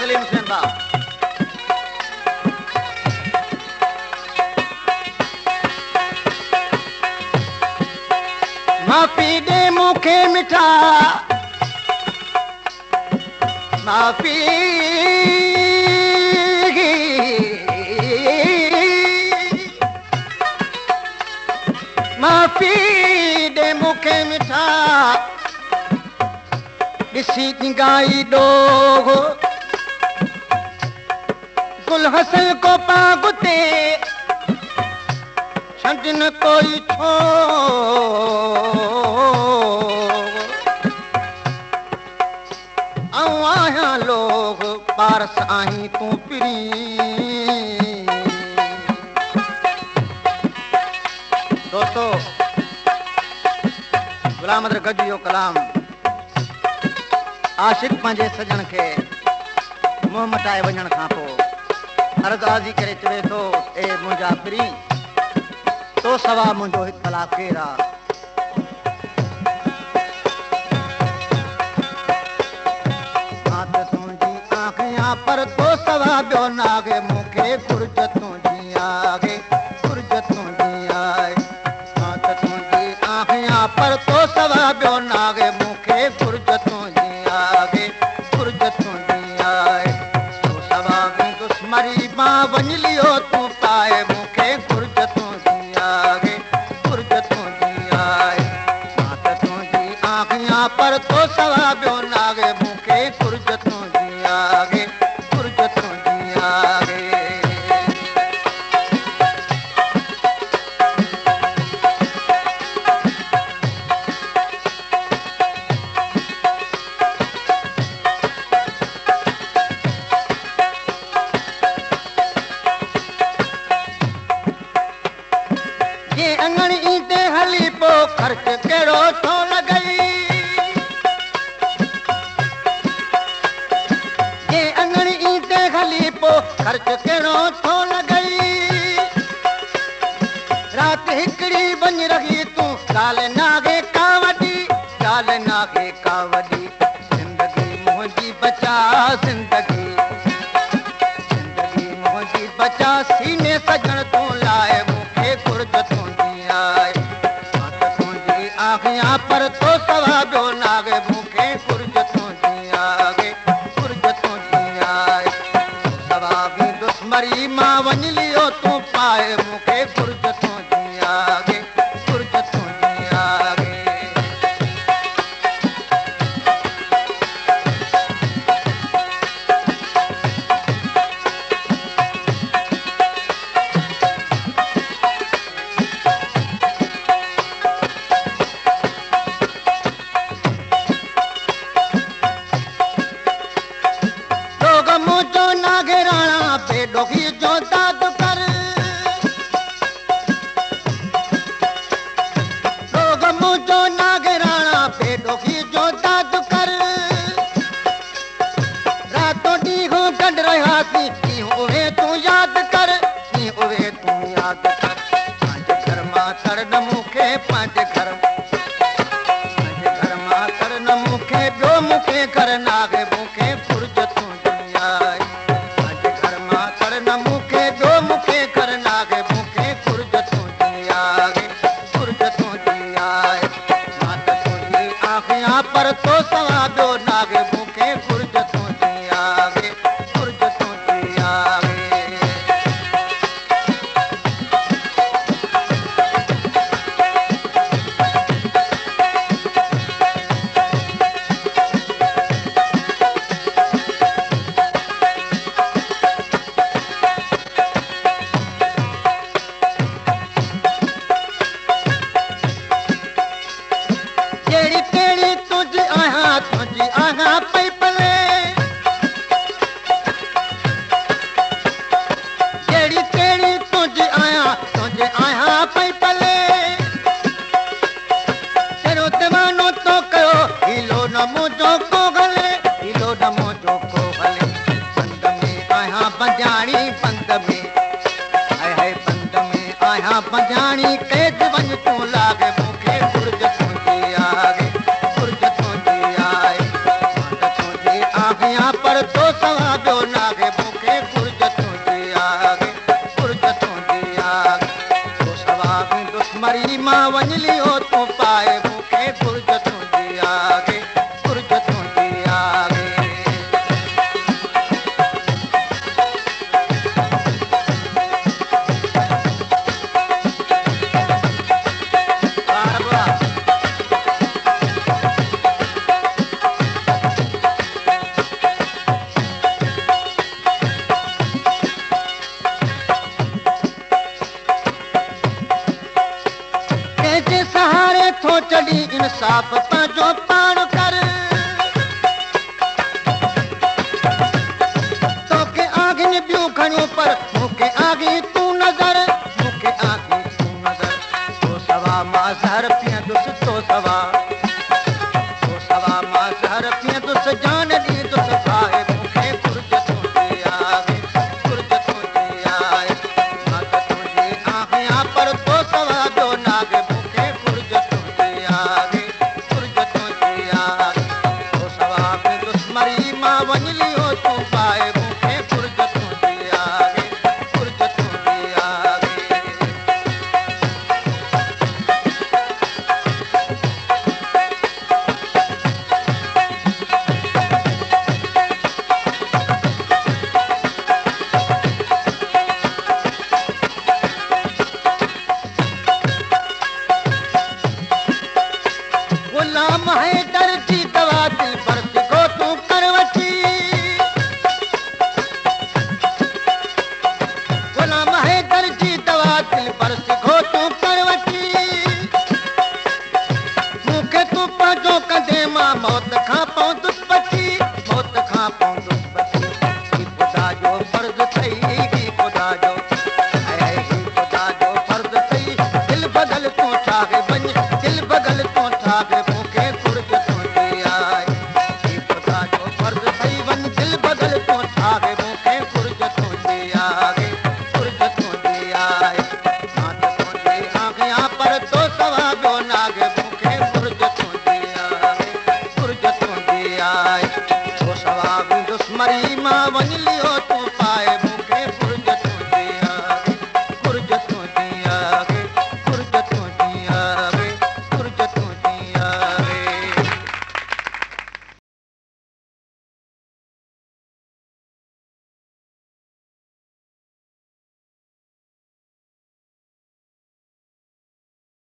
सलीम हुसैन बाप माफ़ी दे मूंखे मिठा माफ़ी माफ़ी दे मूंखे मिठा ॾिसी दिंगाई डोगो गुल हसन को पागुते छंड न कोई छो आया लोग पारस आही तू पिरी दोस्तों गुलाम अहमद गजू जो कलाम आशिक पंहिंजे सजण खे मुंहुं मटाए वञण खां पोइ अर्ज़ाज़ी करे चवे थो ए मुंहिंजा पिरी तो सवा मुंहिंजो हिकु भला केरु आहे पर तो सवा ॿियो नागे मूंखे गुर्ज तुंहिंजी आहे गुर्ज तुंहिंजी आहे मां त तुंहिंजी आहियां पर तो सवा ॿियो नागे मूंखे गुर्ज तुंहिंजी आहे गुर्ज तुंहिंजी आहे तो सवा दुश्मनी मां वञी लियो तूं पाए मूंखे गुर्ज तुंहिंजी आहे गुर्ज तुंहिंजी आहे मां त तुंहिंजी आहियां पर तो सवा ॿियो नागे मूंखे गुर्ज तुंहिंजी आहे खर्च कहिड़ो थो लॻई जे अंगड़ी ईंदे हली पो खर्च कहिड़ो थो लॻई राति हिकिड़ी वञी रही तूं ॻाल्हि नागे का वॾी ॻाल्हि नागे का वॾी ज़िंदगी मुंहिंजी बचा ज़िंदगी ज़िंदगी मुंहिंजी बचा सीने सजण तूं लाइ मूंखे गुर्ज तुंहिंजी आहे आहियां पर तो सवा ॿियो नागे मूंखे गुर्ज तुंहिंजी आहे गुर्ज तुंहिंजी आहे सवा बि दुश्मनी मां वञी लियो तूं पाए मूंखे गुर्ज तुंहिंजी आहे गुर्ज तुंहिंजी आहे डोगी जो दाद कर लोग मुझो नागराना पे डोगी जो दाद कर रातों ॾींहों गॾ रहियासीं ॾींहों उहे तूं यादि कर ॾींहों उहे तूं यादि कर पंहिंजे घर मां तर न मूंखे पंहिंजे घर मां तर न मूंखे ॿियो मूंखे घर नागे मूंखे गुर्ज तुंहिंजी आहे पर तो सवा ॿियो नागे मूंखे गुर्ज तुंहिंजी आहे गुर्ज तुंहिंजी आहे पंजाणी कैद वञ तूं लागे मूंखे गुर्ज तुंहिंजी आहे गुर्ज तुंहिंजी आहे तुंहिंजी आहियां पर तो सवा ॿियो इंसाफ़ पंहिंजो पाण कर तोखे आगिन ॿियूं खणियूं पर मूंखे आगी तूं नज़र मूंखे आगी तूं नज़र तो सवा मां ज़हर पीअंदुसि तो सवा मां ज़हर पीअंदुसि जान ॾींदुसि भाए मूंखे घुर्ज तुंहिंजी आहे घुर्ज तुंहिंजी आहे मां त तुंहिंजी आहियां पर तो सवा ॿियो नागे मूंखे घुर्ज तुंहिंजी आहे घुर्ज तुंहिंजी आहे तो सवा पीअंदुसि मरी मां वञी लियो तूं पाए मूंखे घुर्ज तुंहिंजी आहे घुर्ज तुंहिंजी आहे गुलाम हैदर जी दवा दिल पर सिगो तूं कर वठी गुलाम हैदर जी दवा दिल पर सिगो तूं कर वठी मूंखे तूं पंहिंजो कंदे मां मौत खां पवंदुसि बची मौत खां पवंदुसि बची ही ख़ुदा जो फर्ज़ अथई ही ख़ुदा जो ही ख़ुदा जो फर्ज़ अथई दिल बदल तूं ठाहे वञ दिल बदल तूं ठाहे मूंखे घुर्ज तुंहिंजी आहे ही ख़ुदा जो फर्ज़ अथई वञ दिल बदल तूं ठाहे मूंखे घुर्ज तुंहिंजी आहे घुर्ज तुंहिंजी आहे मां त तुंहिंजी आहियां पर तो सवा ॿियो नागे मूंखे घुर्ज तुंहिंजी आहे घुर्ज तुंहिंजी आहे तो सवा वेंदुसि मरी